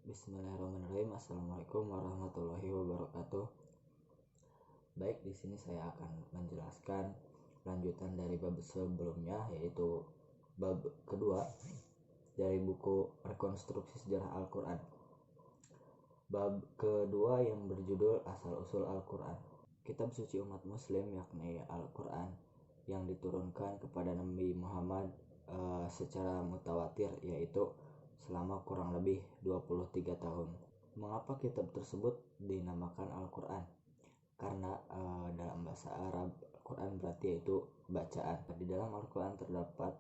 Bismillahirrahmanirrahim. Assalamualaikum warahmatullahi wabarakatuh. Baik, di sini saya akan menjelaskan lanjutan dari bab sebelumnya, yaitu bab kedua dari buku Rekonstruksi Sejarah Al-Quran. Bab kedua yang berjudul Asal-Usul Al-Quran. Kitab suci umat muslim yakni Al-Quran yang diturunkan kepada Nabi Muhammad secara mutawatir, yaitu selama kurang lebih 23 tahun. Mengapa kitab tersebut dinamakan Al-Quran? Karena dalam bahasa Arab Al-Quran berarti yaitu bacaan. Di dalam Al-Quran terdapat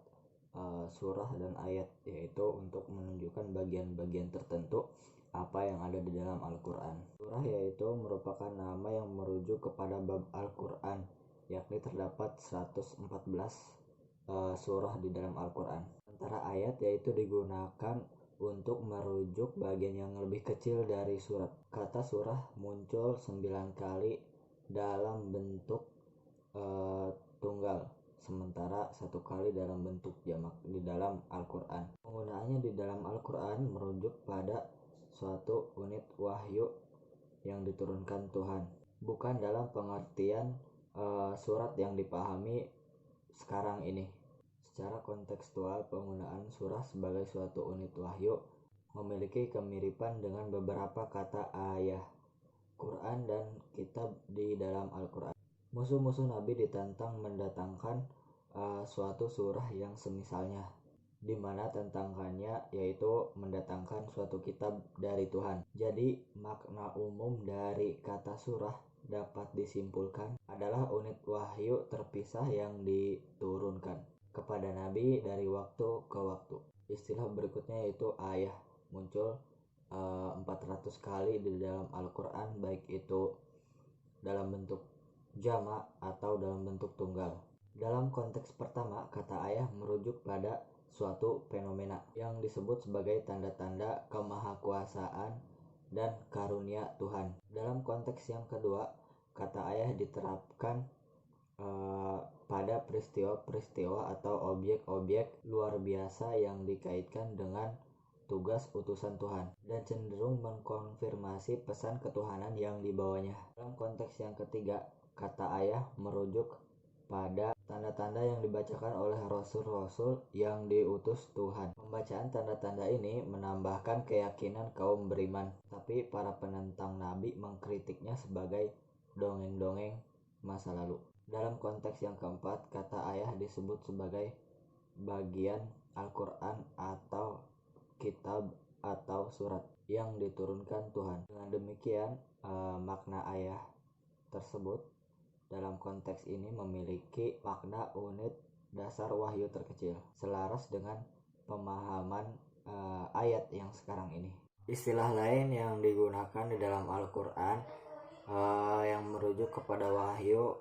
surah dan ayat, yaitu untuk menunjukkan bagian-bagian tertentu apa yang ada di dalam Al-Quran. Surah yaitu merupakan nama yang merujuk kepada bab Al-Quran, yakni terdapat 114 surah di dalam Al-Quran. Sementara ayat yaitu digunakan untuk merujuk bagian yang lebih kecil dari surat. Kata surah muncul 9 kali dalam bentuk tunggal, sementara 1 kali dalam bentuk jamak di dalam Al-Quran. Penggunaannya di dalam Al-Quran merujuk pada suatu unit wahyu yang diturunkan Tuhan, bukan dalam pengertian surat yang dipahami sekarang ini. Secara kontekstual, penggunaan surah sebagai suatu unit wahyu memiliki kemiripan dengan beberapa kata ayah, Quran, dan kitab di dalam Al-Quran. Musuh-musuh Nabi ditantang mendatangkan suatu surah yang semisalnya, di mana tantangannya yaitu mendatangkan suatu kitab dari Tuhan. Jadi makna umum dari kata surah dapat disimpulkan adalah unit wahyu terpisah yang diturunkan kepada Nabi dari waktu ke waktu. Istilah berikutnya yaitu ayah muncul 400 kali di dalam Al-Quran, baik itu dalam bentuk jamak atau dalam bentuk tunggal. Dalam konteks pertama, kata ayah merujuk pada suatu fenomena yang disebut sebagai tanda-tanda kemahakuasaan dan karunia Tuhan. Dalam konteks yang kedua, kata ayah diterapkan pada peristiwa-peristiwa atau objek-objek luar biasa yang dikaitkan dengan tugas utusan Tuhan dan cenderung mengkonfirmasi pesan ketuhanan yang dibawanya. Dalam konteks yang ketiga, kata ayah merujuk pada tanda-tanda yang dibacakan oleh rasul-rasul yang diutus Tuhan. Pembacaan tanda-tanda ini menambahkan keyakinan kaum beriman, tapi para penentang Nabi mengkritiknya sebagai dongeng-dongeng masa lalu. Dalam konteks yang keempat, kata ayah disebut sebagai bagian Al-Quran atau kitab atau surat yang diturunkan Tuhan. Dengan demikian, makna ayah tersebut dalam konteks ini memiliki makna unit dasar wahyu terkecil, selaras dengan pemahaman ayat yang sekarang ini. Istilah lain yang digunakan di dalam Al-Quran yang merujuk kepada wahyu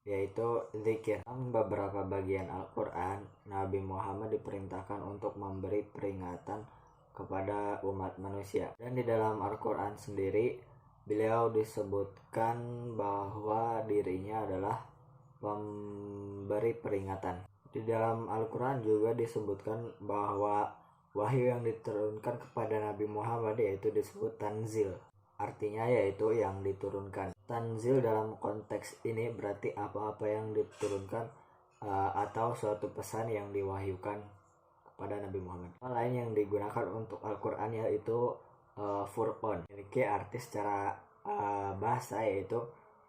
yaitu zikir. Dalam beberapa bagian Al-Quran, Nabi Muhammad diperintahkan untuk memberi peringatan kepada umat manusia. Dan di dalam Al-Quran sendiri, beliau disebutkan bahwa dirinya adalah pemberi peringatan. Di dalam Al-Quran juga disebutkan bahwa wahyu yang diturunkan kepada Nabi Muhammad yaitu disebut tanzil. Artinya yaitu yang diturunkan. Tanzil dalam konteks ini berarti apa-apa yang diturunkan atau suatu pesan yang diwahyukan kepada Nabi Muhammad. Hal lain yang digunakan untuk Al-Quran yaitu Furqan, memiliki arti secara bahasa yaitu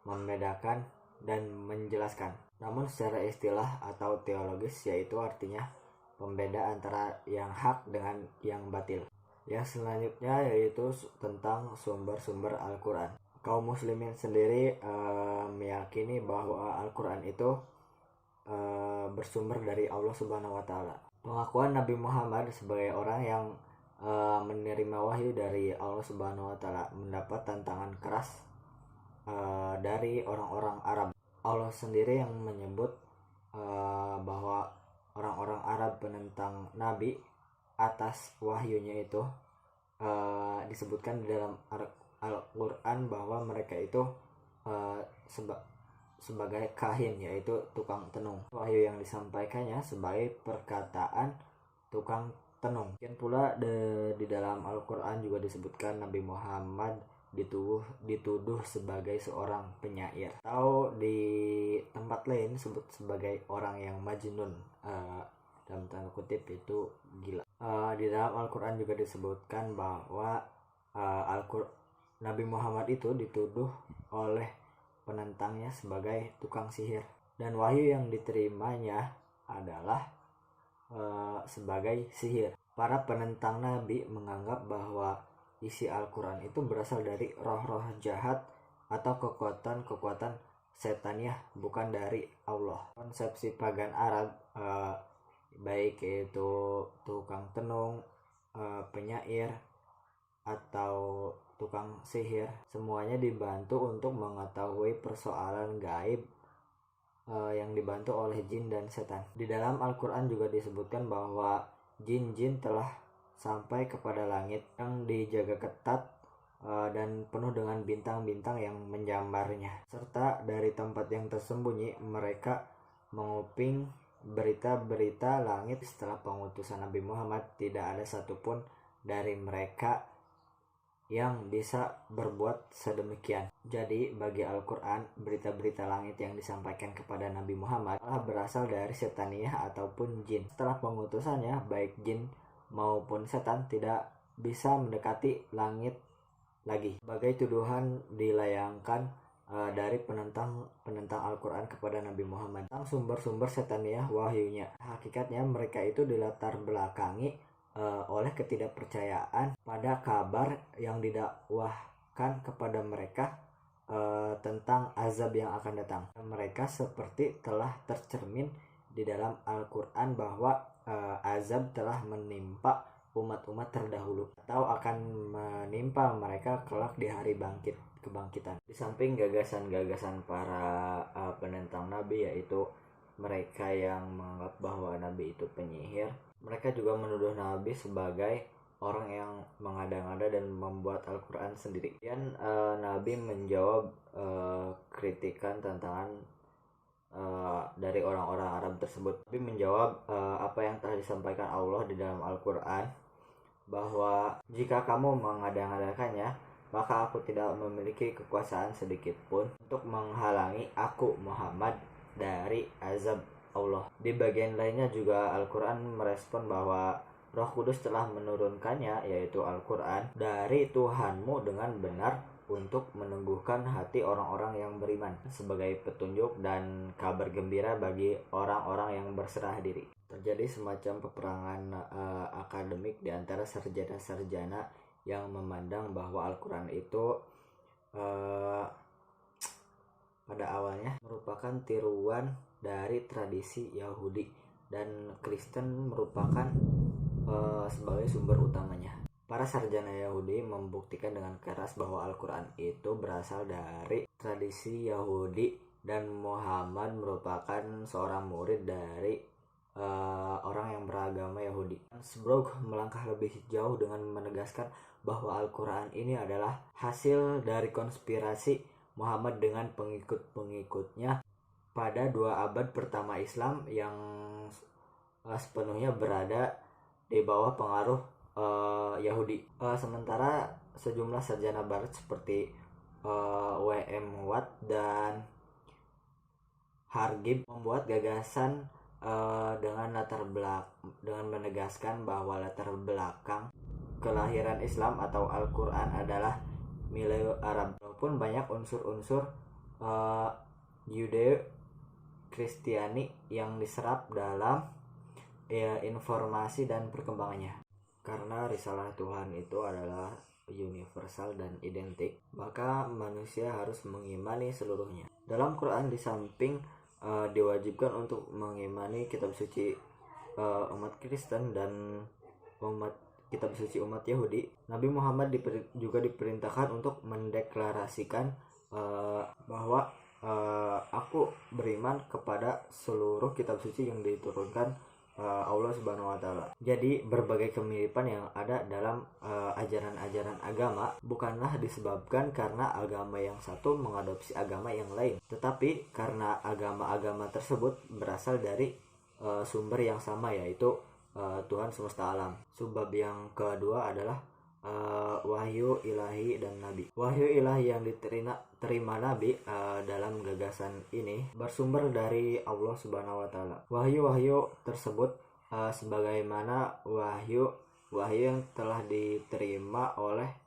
membedakan dan menjelaskan. Namun secara istilah atau teologis yaitu artinya pembeda antara yang hak dengan yang batil. Yang selanjutnya yaitu tentang sumber-sumber Al-Quran. Kaum muslimin sendiri meyakini bahwa Al-Quran itu bersumber dari Allah Subhanahu wa Ta'ala. Pengakuan Nabi Muhammad sebagai orang yang menerima wahyu dari Allah Subhanahu wa Ta'ala mendapat tantangan keras dari orang-orang Arab. Allah sendiri yang menyebut bahwa orang-orang Arab penentang Nabi atas wahyunya itu disebutkan di dalam Al-Quran bahwa mereka itu sebagai kahin, yaitu tukang tenung. Wahyu yang disampaikannya sebagai perkataan tukang tenung. Demikian pula di dalam Al-Quran juga disebutkan Nabi Muhammad dituduh sebagai seorang penyair, atau di tempat lain disebut sebagai orang yang majnun, dalam tanda kutip itu gila. Di dalam Al-Quran juga disebutkan bahwa Nabi Muhammad itu dituduh oleh penentangnya sebagai tukang sihir, dan wahyu yang diterimanya adalah sebagai sihir. Para penentang Nabi menganggap bahwa isi Al-Quran itu berasal dari roh-roh jahat atau kekuatan-kekuatan setaniah, bukan dari Allah. Konsepsi pagan Arab, baik itu tukang tenung, penyair, atau tukang sihir, semuanya dibantu untuk mengetahui persoalan gaib yang dibantu oleh jin dan setan. Di dalam Al-Quran juga disebutkan bahwa jin-jin telah sampai kepada langit yang dijaga ketat dan penuh dengan bintang-bintang yang menjambarnya, serta dari tempat yang tersembunyi mereka menguping berita-berita langit. Setelah pengutusan Nabi Muhammad, tidak ada satupun dari mereka yang bisa berbuat sedemikian. Jadi bagi Al-Quran, berita-berita langit yang disampaikan kepada Nabi Muhammad telah berasal dari setaniah ataupun jin. Setelah pengutusannya, baik jin maupun setan tidak bisa mendekati langit lagi. Sebagai tuduhan dilayangkan dari penentang Al-Quran kepada Nabi Muhammad tentang sumber-sumber setaniah wahyunya. Hakikatnya mereka itu dilatar belakangi oleh ketidakpercayaan pada kabar yang didakwahkan kepada mereka tentang azab yang akan datang. Mereka seperti telah tercermin di dalam Al-Quran bahwa azab telah menimpa umat-umat terdahulu atau akan menimpa mereka kelak di hari kebangkitan. Di samping gagasan-gagasan para penentang Nabi, yaitu mereka yang menganggap bahwa Nabi itu penyihir, mereka juga menuduh Nabi sebagai orang yang mengada-ngada dan membuat Al-Quran sendiri. Dan Nabi menjawab kritikan tantangan dari orang-orang Arab tersebut. Nabi menjawab apa yang telah disampaikan Allah di dalam Al-Quran, bahwa jika kamu mengada-ngadakannya, maka aku tidak memiliki kekuasaan sedikit pun untuk menghalangi aku Muhammad dari azab Allah. Di bagian lainnya juga Al-Quran merespon bahwa Roh Kudus telah menurunkannya, yaitu Al-Quran, dari Tuhanmu dengan benar untuk meneguhkan hati orang-orang yang beriman, sebagai petunjuk dan kabar gembira bagi orang-orang yang berserah diri. Terjadi semacam peperangan akademik di antara sarjana-sarjana yang memandang bahwa Al-Quran itu pada awalnya merupakan tiruan dari tradisi Yahudi, dan Kristen merupakan sebagai sumber utamanya. Para sarjana Yahudi membuktikan dengan keras bahwa Al-Quran itu berasal dari tradisi Yahudi dan Muhammad merupakan seorang murid dari orang yang beragama Yahudi. Sbrog melangkah lebih jauh dengan menegaskan bahwa Al-Quran ini adalah hasil dari konspirasi Muhammad dengan pengikut-pengikutnya pada 2 abad pertama Islam yang sepenuhnya berada di bawah pengaruh Yahudi. Sementara sejumlah sarjana barat seperti W.M. Watt dan Hargib membuat gagasan dengan menegaskan bahwa latar belakang kelahiran Islam atau Al-Quran adalah milik Arab. Walaupun banyak unsur-unsur Yudeo-Kristiani yang diserap dalam informasi dan perkembangannya. Karena risalah Tuhan itu adalah universal dan identik, maka manusia harus mengimani seluruhnya. Dalam Quran, di samping diwajibkan untuk mengimani kitab suci umat Kristen dan kitab suci umat Yahudi, Nabi Muhammad juga diperintahkan untuk mendeklarasikan bahwa aku beriman kepada seluruh kitab suci yang diturunkan Allah Subhanahu wa Ta'ala. Jadi berbagai kemiripan yang ada dalam ajaran-ajaran agama bukanlah disebabkan karena agama yang satu mengadopsi agama yang lain, tetapi karena agama-agama tersebut berasal dari sumber yang sama, yaitu Tuhan semesta alam. Subbab yang kedua adalah wahyu ilahi dan nabi. Wahyu ilahi yang diterima nabi dalam gagasan ini bersumber dari Allah Subhanahu wa taala. Wahyu-wahyu tersebut sebagaimana wahyu yang telah diterima oleh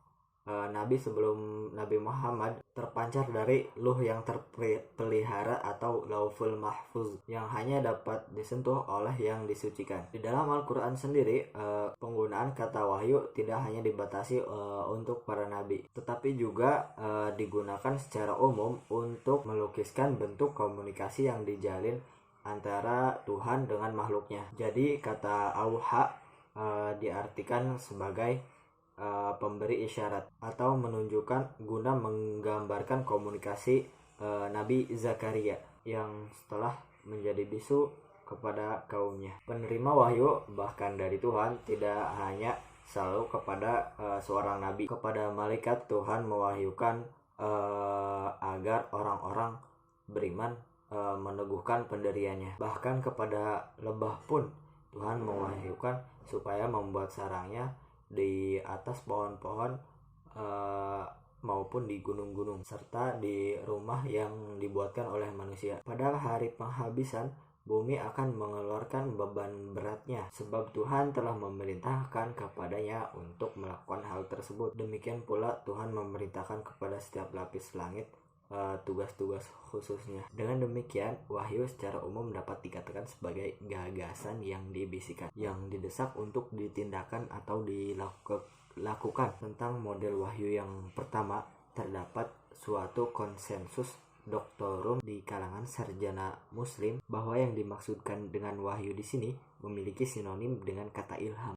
Nabi sebelum Nabi Muhammad terpancar dari luh yang terpelihara atau Lauful Mahfuz yang hanya dapat disentuh oleh yang disucikan. Di dalam Al-Quran sendiri penggunaan kata wahyu tidak hanya dibatasi untuk para nabi, tetapi juga digunakan secara umum untuk melukiskan bentuk komunikasi yang dijalin antara Tuhan dengan makhluknya. Jadi kata auha diartikan sebagai pemberi isyarat atau menunjukkan guna menggambarkan komunikasi Nabi Zakaria yang setelah menjadi bisu kepada kaumnya. Penerima wahyu bahkan dari Tuhan tidak hanya selalu kepada seorang nabi. Kepada malaikat Tuhan mewahyukan agar orang-orang beriman meneguhkan pendiriannya. Bahkan kepada lebah pun Tuhan mewahyukan supaya membuat sarangnya di atas pohon-pohon maupun di gunung-gunung serta di rumah yang dibuatkan oleh manusia. Pada hari penghabisan bumi akan mengeluarkan beban beratnya sebab Tuhan telah memerintahkan kepadanya untuk melakukan hal tersebut. Demikian pula Tuhan memerintahkan kepada setiap lapis langit tugas-tugas khususnya. Dengan demikian, wahyu secara umum dapat dikatakan sebagai gagasan yang dibisikkan, yang didesak untuk ditindakkan atau dilakukan. Tentang model wahyu yang pertama, terdapat suatu konsensus doktorum di kalangan sarjana muslim bahwa yang dimaksudkan dengan wahyu di sini memiliki sinonim dengan kata ilham.